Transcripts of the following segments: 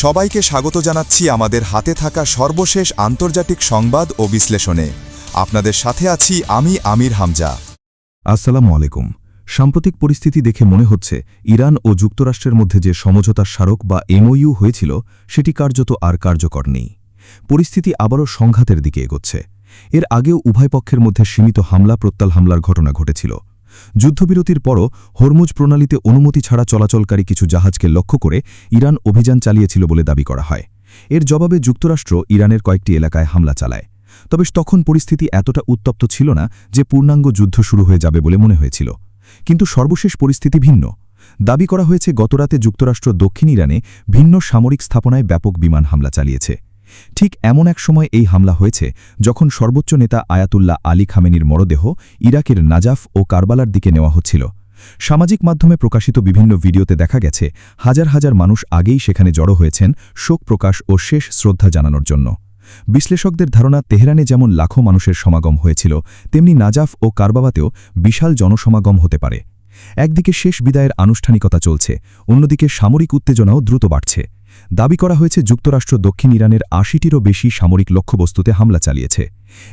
সবাইকে স্বাগত জানাচ্ছি আমাদের হাতে থাকা সর্বশেষ আন্তর্জাতিক সংবাদ ও বিশ্লেষণে। আপনাদের সাথে আছি আমি আমির হামজা। আসসালামু আলাইকুম। সাম্প্রতিক পরিস্থিতি দেখে মনে হচ্ছে ইরান ও যুক্তরাষ্ট্রের মধ্যে যে সমঝোতার স্মারক বা এমওইউ হয়েছিল সেটি কার্যত আর কার্যকর নেই। পরিস্থিতি আবারও সংঘাতের দিকে এগোচ্ছে। এর আগেও উভয় পক্ষের মধ্যে সীমিত হামলা প্রত্যাল হামলার ঘটনা ঘটেছিল। যুদ্ধবিরতির পরও হরমুজ প্রণালীতে অনুমতি ছাড়া চলাচলকারী কিছু জাহাজকে লক্ষ্য করে ইরান অভিযান চালিয়েছিল বলে দাবি করা হয়। এর জবাবে যুক্তরাষ্ট্র ইরানের কয়েকটি এলাকায় হামলা চালায়। তবে তখন পরিস্থিতি এতটা উত্তপ্ত ছিল না যে পূর্ণাঙ্গ যুদ্ধ শুরু হয়ে যাবে বলে মনে হয়েছিল। কিন্তু সর্বশেষ পরিস্থিতি ভিন্ন। দাবি করা হয়েছে গতরাতে যুক্তরাষ্ট্র দক্ষিণ ইরানে ভিন্ন সামরিক স্থাপনায় ব্যাপক বিমান হামলা চালিয়েছে। ঠিক এমন এক সময় এই হামলা হয়েছে যখন সর্বোচ্চ নেতা আয়াতুল্লাহ আলী খামেনির মরদেহ ইরাকের নাজাফ ও কারবালার দিকে নেওয়া হচ্ছিল। সামাজিক মাধ্যমে প্রকাশিত বিভিন্ন ভিডিওতে দেখা গেছে হাজার হাজার মানুষ আগেই সেখানে জড়ো হয়েছেন শোক প্রকাশ ও শেষ শ্রদ্ধা জানানোর জন্য। বিশ্লেষকদের ধারণা তেহরানে যেমন লাখো মানুষের সমাগম হয়েছিল তেমনি নাজাফ ও কারবাবাতেও বিশাল জনসমাগম হতে পারে। একদিকে শেষ বিদায়ের আনুষ্ঠানিকতা চলছে, অন্যদিকে সামরিক উত্তেজনাও দ্রুত বাড়ছে। দাবি করা হয়েছে যুক্তরাষ্ট্র দক্ষিণ ইরানের ৮০টিরও বেশি সামরিক লক্ষ্যবস্তুতে হামলা চালিয়েছে।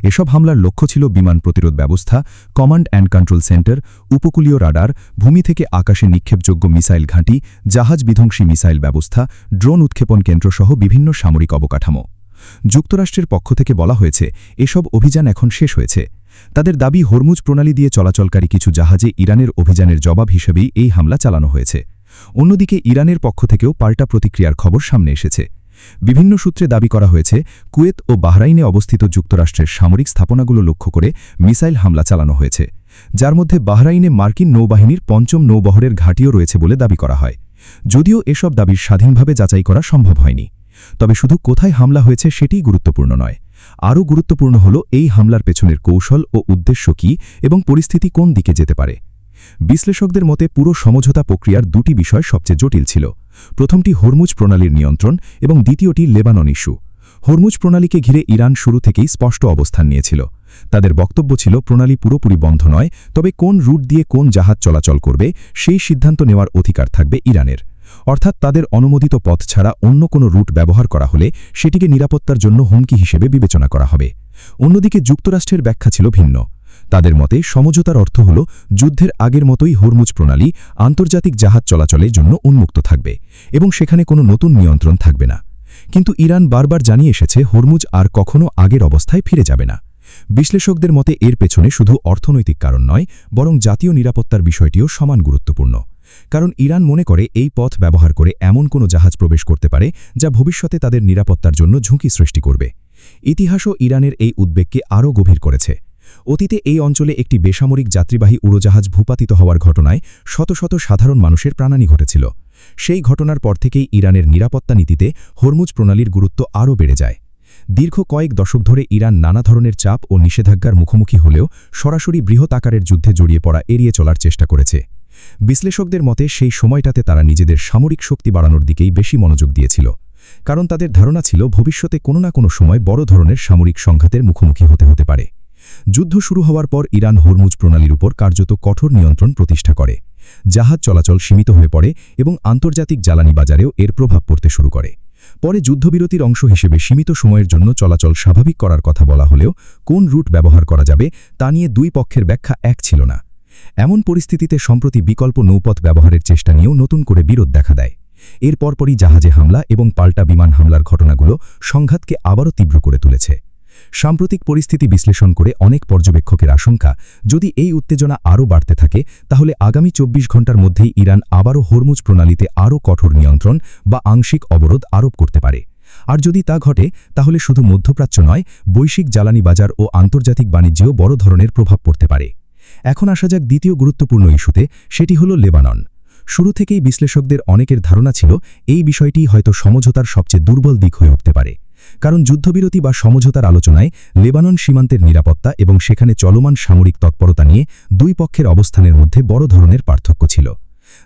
এসব হামলার লক্ষ্য ছিল বিমান প্রতিরোধ ব্যবস্থা, কমান্ড অ্যান্ড কন্ট্রোল সেন্টার, উপকূলীয় রাডার, ভূমি থেকে আকাশে নিক্ষেপযোগ্য মিসাইল ঘাঁটি, জাহাজ বিধ্বংসী মিসাইল ব্যবস্থা, ড্রোন উৎক্ষেপণ কেন্দ্রসহ বিভিন্ন সামরিক অবকাঠামো। যুক্তরাষ্ট্রের পক্ষ থেকে বলা হয়েছে এসব অভিযান এখন শেষ হয়েছে। তাদের দাবি হরমুজ প্রণালী দিয়ে চলাচলকারী কিছু জাহাজে ইরানের অভিযানের জবাব হিসেবেই এই হামলা চালানো হয়েছে। অন্যদিকে ইরানের পক্ষ থেকেও পাল্টা প্রতিক্রিয়ার খবর সামনে এসেছে। বিভিন্ন সূত্রে দাবি করা হয়েছে কুয়েত ও বাহরাইনে অবস্থিত যুক্তরাষ্ট্রের সামরিক স্থাপনাগুলো লক্ষ্য করে মিসাইল হামলা চালানো হয়েছে, যার মধ্যে বাহরাইনে মার্কিন নৌবাহিনীর ৫ম নৌবহরের ঘাঁটিও রয়েছে বলে দাবি করা হয়। যদিও এসব দাবির স্বাধীনভাবে যাচাই করা সম্ভব হয়নি। তবে শুধু কোথায় হামলা হয়েছে সেটিই গুরুত্বপূর্ণ নয়। আরও গুরুত্বপূর্ণ হল এই হামলার পেছনের কৌশল ও উদ্দেশ্য কী এবং পরিস্থিতি কোন দিকে যেতে পারে। বিশ্লেষকদের মতে পুরো সমঝোতা প্রক্রিয়ার দুটি বিষয় সবচেয়ে জটিল ছিল। প্রথমটি হরমুজ প্রণালীর নিয়ন্ত্রণ এবং দ্বিতীয়টি লেবানন ইস্যু। হরমুজ প্রণালীকে ঘিরে ইরান শুরু থেকেই স্পষ্ট অবস্থান নিয়েছিল। তাদের বক্তব্য ছিল প্রণালী পুরোপুরি বন্ধ নয়, তবে কোন রুট দিয়ে কোন জাহাজ চলাচল করবে সেই সিদ্ধান্ত নেওয়ার অধিকার থাকবে ইরানের। অর্থাৎ তাদের অনুমোদিত পথ ছাড়া অন্য কোনো রুট ব্যবহার করা হলে সেটিকে নিরাপত্তার জন্য হুমকি হিসেবে বিবেচনা করা হবে। অন্যদিকে যুক্তরাষ্ট্রের ব্যাখ্যা ছিল ভিন্ন। তাদের মতে সমঝোতার অর্থ হল যুদ্ধের আগের মতোই হরমুজ প্রণালী আন্তর্জাতিক জাহাজ চলাচলের জন্য উন্মুক্ত থাকবে এবং সেখানে কোনো নতুন নিয়ন্ত্রণ থাকবে না। কিন্তু ইরান বারবার জানিয়ে এসেছে হরমুজ আর কখনো আগের অবস্থায় ফিরে যাবে না। বিশ্লেষকদের মতে এর পেছনে শুধু অর্থনৈতিক কারণ নয়, বরং জাতীয় নিরাপত্তার বিষয়টিও সমান গুরুত্বপূর্ণ। কারণ ইরান মনে করে এই পথ ব্যবহার করে এমন কোনো জাহাজ প্রবেশ করতে পারে যা ভবিষ্যতে তাদের নিরাপত্তার জন্য ঝুঁকি সৃষ্টি করবে। ইতিহাসও ইরানের এই উদ্বেগকে আরও গভীর করেছে। অতীতে এই অঞ্চলে একটি বেসামরিক যাত্রীবাহী উড়োজাহাজ ভূপাতিত হওয়ার ঘটনায় শত শত সাধারণ মানুষের প্রাণহানি ঘটেছিল। সেই ঘটনার পর থেকেই ইরানের নিরাপত্তা নীতিতে হরমুজ প্রণালীর গুরুত্ব আরও বেড়ে যায়। দীর্ঘ কয়েক দশক ধরে ইরান নানা ধরনের চাপ ও নিষেধাজ্ঞার মুখোমুখি হলেও সরাসরি বৃহৎ আকারের যুদ্ধে জড়িয়ে পড়া এড়িয়ে চলার চেষ্টা করেছে। বিশ্লেষকদের মতে সেই সময়টাতে তারা নিজেদের সামরিক শক্তি বাড়ানোর দিকেই বেশি মনোযোগ দিয়েছিল, কারণ তাদের ধারণা ছিল ভবিষ্যতে কোনো না কোনো সময় বড় ধরনের সামরিক সংঘাতের মুখোমুখি হতে পারে। যুদ্ধ শুরু হওয়ার পর ইরান হরমুজ প্রণালীর উপর কার্যত কঠোর নিয়ন্ত্রণ প্রতিষ্ঠা করে। জাহাজ চলাচল সীমিত হয়ে পড়ে এবং আন্তর্জাতিক জ্বালানি বাজারেও এর প্রভাব পড়তে শুরু করে। পরে যুদ্ধবিরতির অংশ হিসেবে সীমিত সময়ের জন্য চলাচল স্বাভাবিক করার কথা বলা হলেও কোন রুট ব্যবহার করা যাবে তা নিয়ে দুই পক্ষের ব্যাখ্যা এক ছিল না। এমন পরিস্থিতিতে সম্প্রতি বিকল্প নৌপথ ব্যবহারের চেষ্টা নিয়েও নতুন করে বিরোধ দেখা দেয়। এর পরপরই জাহাজে হামলা এবং পাল্টা বিমান হামলার ঘটনাগুলো সংঘাতকে আবারও তীব্র করে তুলেছে। সাম্প্রতিক পরিস্থিতি বিশ্লেষণ করে অনেক পর্যবেক্ষকের আশঙ্কা, যদি এই উত্তেজনা আরও বাড়তে থাকে তাহলে আগামী ২৪ ঘণ্টার মধ্যেই ইরান আবারও হরমুজ প্রণালীতে আরও কঠোর নিয়ন্ত্রণ বা আংশিক অবরোধ আরোপ করতে পারে। আর যদি তা ঘটে তাহলে শুধু মধ্যপ্রাচ্য নয়, বৈশ্বিক জ্বালানি বাজার ও আন্তর্জাতিক বাণিজ্যেও বড় ধরনের প্রভাব পড়তে পারে। এখন আসা যাক দ্বিতীয় গুরুত্বপূর্ণ ইস্যুতে, সেটি হল লেবানন। শুরু থেকেই বিশ্লেষকদের অনেকের ধারণা ছিল এই বিষয়টি হয়তো সমঝোতার সবচেয়ে দুর্বল দিক হয়ে উঠতে পারে। কারণ যুদ্ধবিরতি বা সমঝোতার আলোচনায় লেবানন সীমান্তের নিরাপত্তা এবং সেখানে চলমান সামরিক তৎপরতা নিয়ে দুই পক্ষের অবস্থানের মধ্যে বড় ধরনের পার্থক্য ছিল।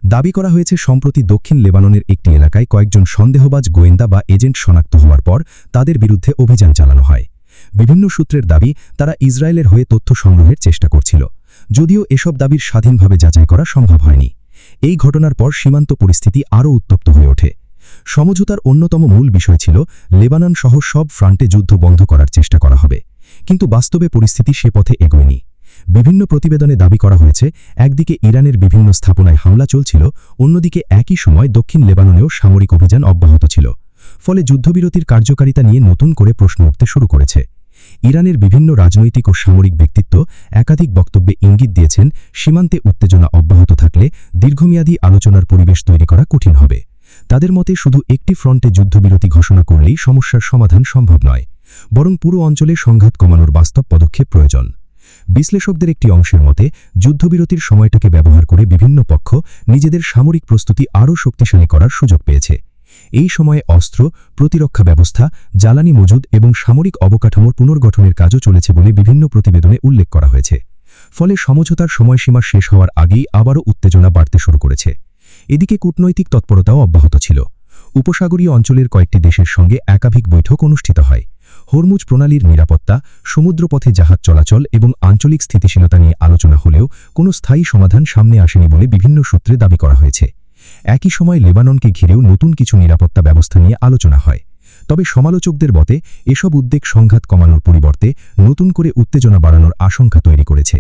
দাবি করা হয়েছে সম্প্রতি দক্ষিণ লেবাননের একটি এলাকায় কয়েকজন সন্দেহবাজ গোয়েন্দা বা এজেন্ট শনাক্ত হওয়ার পর তাদের বিরুদ্ধে অভিযান চালানো হয়। বিভিন্ন সূত্রের দাবি তারা ইসরায়েলের হয়ে তথ্য সংগ্রহের চেষ্টা করছিল, যদিও এসব দাবির স্বাধীনভাবে যাচাই করা সম্ভব হয়নি। এই ঘটনার পর সীমান্ত পরিস্থিতি আরও উত্তপ্ত হয়ে ওঠে। সমঝোতার অন্যতম মূল বিষয় ছিল লেবানন সহ সব ফ্রন্টে যুদ্ধ বন্ধ করার চেষ্টা করা হবে, কিন্তু বাস্তবে পরিস্থিতি সে পথে এগোয়নি। বিভিন্ন প্রতিবেদনে দাবি করা হয়েছে, একদিকে ইরানের বিভিন্ন স্থাপনায় হামলা চলছিল, অন্যদিকে একই সময় দক্ষিণ লেবাননেও সামরিক অভিযান অব্যাহত ছিল। ফলে যুদ্ধবিরতির কার্যকারিতা নিয়ে নতুন করে প্রশ্ন উঠতে শুরু করেছে। ইরানের বিভিন্ন রাজনৈতিক ও সামরিক ব্যক্তিত্ব একাধিক বক্তব্যে ইঙ্গিত দিয়েছেন, সীমান্তে উত্তেজনা অব্যাহত থাকলে দীর্ঘমেয়াদী আলোচনার পরিবেশ তৈরি করা কঠিন হবে। তাদের মতে শুধু একটি ফ্রন্টে যুদ্ধবিরতি ঘোষণা করলেই সমস্যার সমাধান সম্ভব নয়, বরং পুরো অঞ্চলে সংঘাত কমানোর বাস্তব পদক্ষেপ প্রয়োজন। বিশ্লেষকদের একটি অংশের মতে, যুদ্ধবিরতির সময়টাকে ব্যবহার করে বিভিন্ন পক্ষ নিজেদের সামরিক প্রস্তুতি আরও শক্তিশালী করার সুযোগ পেয়েছে। এই সময়ে অস্ত্র, প্রতিরক্ষা ব্যবস্থা, জ্বালানি মজুদ এবং সামরিক অবকাঠামোর পুনর্গঠনের কাজও চলেছে বলে বিভিন্ন প্রতিবেদনে উল্লেখ করা হয়েছে। ফলে সমঝোতার সময়সীমা শেষ হওয়ার আগেই আবারও উত্তেজনা বাড়তে শুরু করেছে। এদিকে কূটনৈতিক তৎপরতাও অব্যাহত ছিল। উপসাগরীয় অঞ্চলের কয়েকটি দেশের সঙ্গে একাধিক বৈঠক অনুষ্ঠিত হয়। হরমুজ প্রণালীর নিরাপত্তা, সমুদ্রপথে জাহাজ চলাচল এবং আঞ্চলিক স্থিতিশীলতা নিয়ে আলোচনা হলেও কোনো স্থায়ী সমাধান সামনে আসেনি বলে বিভিন্ন সূত্রে দাবি করা হয়েছে। একই সময় লেবাননকে ঘিরেও নতুন কিছু নিরাপত্তা ব্যবস্থা নিয়ে আলোচনা হয়। তবে সমালোচকদের মতে এসব উদ্বেগ সংঘাত কমানোর পরিবর্তে নতুন করে উত্তেজনা বাড়ানোর আশঙ্কা তৈরি করেছে।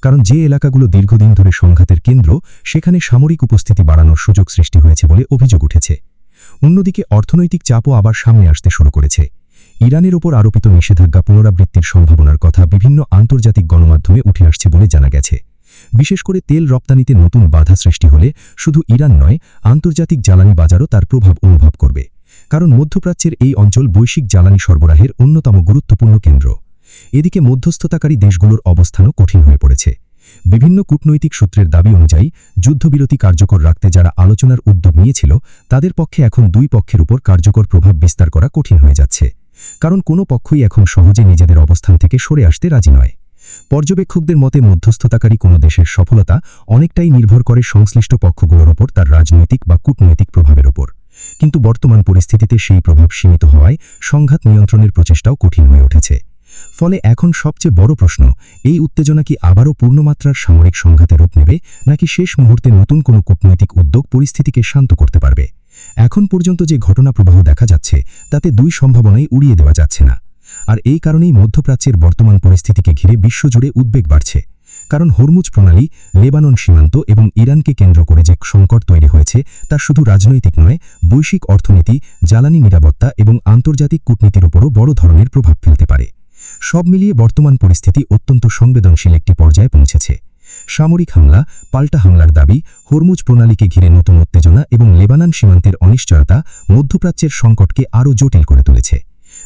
কারণ যে এলাকাগুলো দীর্ঘদিন ধরে সংঘাতের কেন্দ্র, সেখানে সামরিক উপস্থিতি বাড়ানোর সুযোগ সৃষ্টি হয়েছে বলে অভিযোগ উঠেছে। অন্যদিকে অর্থনৈতিক চাপও আবার সামনে আসতে শুরু করেছে। ইরানের ওপর আরোপিত নিষেধাজ্ঞা পুনরাবৃত্তির সম্ভাবনার কথা বিভিন্ন আন্তর্জাতিক গণমাধ্যমে উঠে আসছে বলে জানা গেছে। বিশেষ করে তেল রপ্তানিতে নতুন বাধা সৃষ্টি হলে শুধু ইরান নয়, আন্তর্জাতিক জ্বালানি বাজারও তার প্রভাব অনুভব করবে। কারণ মধ্যপ্রাচ্যের এই অঞ্চল বৈশ্বিক জ্বালানি সরবরাহের অন্যতম গুরুত্বপূর্ণ কেন্দ্র। এদিকে মধ্যস্থতাকারী দেশগুলোর অবস্থানও কঠিন হয়ে পড়েছে। বিভিন্ন কূটনৈতিক সূত্রের দাবি অনুযায়ী যুদ্ধবিরতি কার্যকর রাখতে যারা আলোচনার উদ্যোগ নিয়েছিল, তাদের পক্ষে এখন দুই পক্ষের উপর কার্যকর প্রভাব বিস্তার করা কঠিন হয়ে যাচ্ছে। কারণ কোনো পক্ষই এখন সহজে নিজেদের অবস্থান থেকে সরে আসতে রাজি নয়। পর্যবেক্ষকদের মতে মধ্যস্থতাকারী কোনো দেশের সফলতা অনেকটাই নির্ভর করে সংশ্লিষ্ট পক্ষগুলোর ওপর তার রাজনৈতিক বা কূটনৈতিক প্রভাবের ওপর। কিন্তু বর্তমান পরিস্থিতিতে সেই প্রভাব সীমিত হওয়ায় সংঘাত নিয়ন্ত্রণের প্রচেষ্টাও কঠিন হয়ে উঠেছে। ফলে এখন সবচেয়ে বড় প্রশ্ন, এই উত্তেজনা কি আবারও পূর্ণমাত্রার সামরিক সংঘাতে রূপ নেবে, নাকি শেষ মুহূর্তে নতুন কোনো কূটনৈতিক উদ্যোগ পরিস্থিতিকে শান্ত করতে পারবে? এখন পর্যন্ত যে ঘটনা প্রবাহ দেখা যাচ্ছে, তাতে দুই সম্ভাবনাই উড়িয়ে দেওয়া যাচ্ছে না। আর এই কারণেই মধ্যপ্রাচ্যের বর্তমান পরিস্থিতিকে ঘিরে বিশ্বজুড়ে উদ্বেগ বাড়ছে। কারণ হরমুজ প্রণালী, লেবানন সীমান্ত এবং ইরানকে কেন্দ্র করে যে সংকট তৈরি হয়েছে, তা শুধু রাজনৈতিক নয়, বৈশ্বিক অর্থনীতি, জ্বালানি নিরাপত্তা এবং আন্তর্জাতিক কূটনীতির উপরও বড় ধরনের প্রভাব ফেলতে পারে। সব মিলিয়ে বর্তমান পরিস্থিতি অত্যন্ত সংবেদনশীল একটি পর্যায়ে পৌঁছেছে। সামরিক হামলা, পাল্টা হামলার দাবি, হরমুজ প্রণালীকে ঘিরে নতুন উত্তেজনা এবং লেবানন সীমান্তের অনিশ্চয়তা মধ্যপ্রাচ্যের সংকটকে আরও জটিল করে তুলেছে।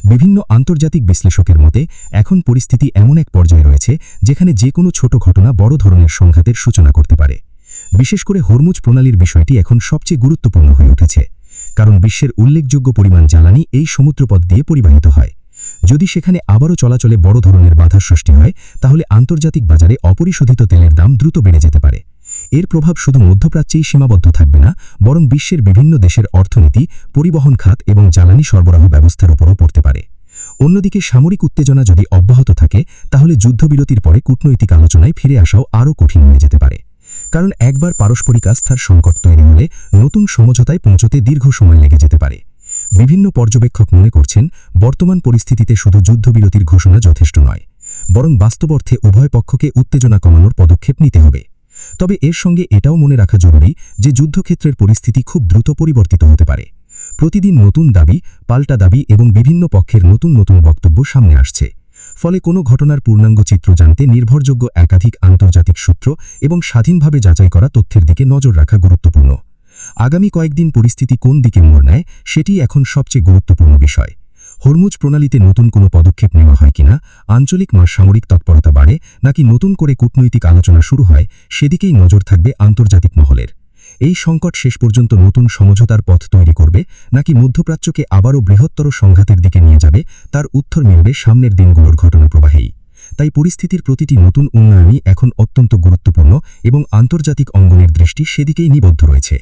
বিভিন্ন আন্তর্জাতিক বিশ্লেষকের মতে এখন পরিস্থিতি এমন এক পর্যায়ে রয়েছে যেখানে যে কোনো ছোট ঘটনা বড় ধরনের সংঘাতের সূচনা করতে পারে। বিশেষ করে হরমুজ প্রণালীর বিষয়টি এখন সবচেয়ে গুরুত্বপূর্ণ হয়ে উঠেছে, কারণ বিশ্বের উল্লেখযোগ্য পরিমাণ জ্বালানি এই সমুদ্রপথ দিয়ে পরিবাহিত হয়। যদি সেখানে আবারও চলাচলে বড় ধরনের বাধার সৃষ্টি হয়, তাহলে আন্তর্জাতিক বাজারে অপরিশোধিত তেলের দাম দ্রুত বেড়ে যেতে পারে। এর প্রভাব শুধু মধ্যপ্রাচ্যেই সীমাবদ্ধ থাকবে না, বরং বিশ্বের বিভিন্ন দেশের অর্থনীতি, পরিবহন খাত এবং জ্বালানি সরবরাহ ব্যবস্থার উপরও পড়তে পারে। অন্যদিকে সামরিক উত্তেজনা যদি অব্যাহত থাকে, তাহলে যুদ্ধবিরতির পরে কূটনৈতিক আলোচনায় ফিরে আসাও আরও কঠিন হয়ে যেতে পারে। কারণ একবার পারস্পরিক আস্থার সংকট তৈরি হলে নতুন সমঝোতায় পৌঁছতে দীর্ঘ সময় লেগে যেতে পারে। বিভিন্ন পর্যবেক্ষক মনে করছেন, বর্তমান পরিস্থিতিতে শুধু যুদ্ধবিরতির ঘোষণা যথেষ্ট নয়, বরং বাস্তব অর্থে উভয় পক্ষকে উত্তেজনা কমানোর পদক্ষেপ নিতে হবে। তবে এর সঙ্গে এটাও মনে রাখা জরুরি যে যুদ্ধক্ষেত্রের পরিস্থিতি খুব দ্রুত পরিবর্তিত হতে পারে। প্রতিদিন নতুন দাবি, পাল্টা দাবি এবং বিভিন্ন পক্ষের নতুন নতুন বক্তব্য সামনে আসছে। ফলে কোনো ঘটনার পূর্ণাঙ্গ চিত্র জানতে নির্ভরযোগ্য একাধিক আন্তর্জাতিক সূত্র এবং স্বাধীনভাবে যাচাই করা তথ্যের দিকে নজর রাখা গুরুত্বপূর্ণ। আগামী কয়েকদিন পরিস্থিতি কোন দিকে মোড় নেয়, সেটি এখন সবচেয়ে গুরুত্বপূর্ণ বিষয়। হরমুজ প্রণালীতে নতুন কোনো পদক্ষেপ নেওয়া হয় কিনা, আঞ্চলিক সামরিক তৎপরতা বাড়ে নাকি নতুন করে কূটনৈতিক আলোচনা শুরু হয়, সেদিকেই নজর থাকবে আন্তর্জাতিক মহলের। এই সংকট শেষ পর্যন্ত নতুন সমঝোতার পথ তৈরি করবে নাকি মধ্যপ্রাচ্যকে আবারও বৃহত্তর সংঘাতের দিকে নিয়ে যাবে, তার উত্তর মিলবে সামনের দিনগুলোর ঘটনা প্রবাহেই। তাই পরিস্থিতির প্রতিটি নতুন উন্নয়নই এখন অত্যন্ত গুরুত্বপূর্ণ এবং আন্তর্জাতিক অঙ্গনের দৃষ্টি সেদিকেই নিবদ্ধ রয়েছে।